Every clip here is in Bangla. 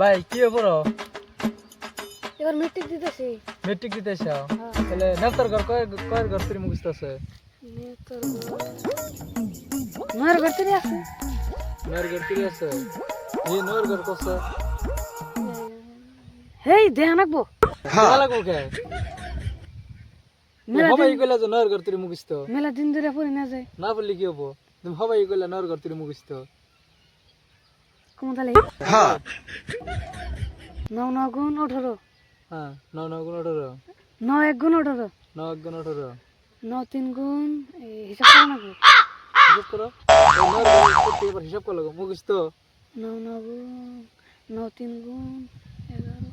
ভাই কি পড়ো? এবার মেট্রিক দিতেছি। মেট্রিক দিতেছ? হ্যাঁ। তাহলে নেতার ঘর কয়ের ঘর থেকে মুখস্থ আছে? তোর নয়ের ভেতরে আছে। নয়ের ঘর থেকে আছে? এই নয়ের ঘর কস? হেই দেহ নাকবো। ভালো লাগবো কে? মেলা হবাই দিন কইলা যে নয়ের ঘর থেকে মুখস্থ। মেলা দিন ধরে পড়ি না যায়। না বললি কি হবো? তুমি হবাই কইলা নয়ের ঘর থেকে মুখস্থ। কোন তালে? হ্যাঁ। 9 9 গুণ 18। হ্যাঁ 9 9 গুণ 18। 9 1 গুণ 18। 9 1 গুণ 18। 9 3 গুণ হিসাব করো নাকবো। হিসাব করো। এই নয়ের ঘর করতে এবার হিসাব করো মুখস্থ। 9 9 গুণ 9 3 গুণ 11।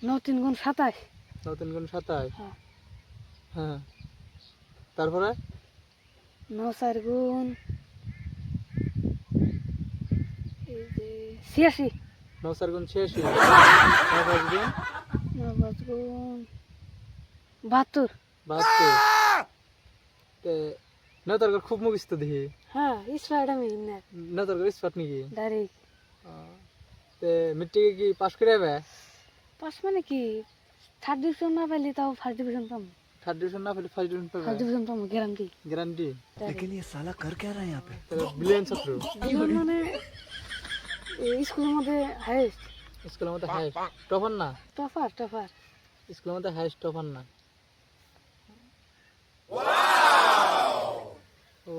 9 3 গুণ 27। 9 3 গুণ 27। হ্যাঁ। হ্যাঁ। তারপরে 9 4 গুণ এই যে 86। 9 4 গুণ 86। 9 5 গুণ 9 5 গুণ 72। 72। তে নেতার ঘর খুব মুখস্থ দেখি। হ্যাঁ স্পাইড আমি না নেতার ঘর স্পাট নাকি? ডাইরেক্ট তে মেট্রিকে কি পাস করে যাবে? পাস মানে কি থার্ড ডিভিশন না পাইলে তাও ফার্স্ট ডিভিশন পাম। থার্ড ডিভিশন না পেলে ফার্স্ট ডিভিশন পাবে? ফার্স্ট ডিভিশন পাম গ্যারান্টি। গ্যারান্টি? लेकिन ये साला कर क्या रहा है यहाँ पे? তাহলে ব্রিলিয়ান্ট ছাত্র। মানে এই স্কুলের মধ্যে হাইস্ট স্কুলের মধ্যে হাইস্ট টপার না? Topper topper. স্কুলের মধ্যে হাইস্ট টপার না? ও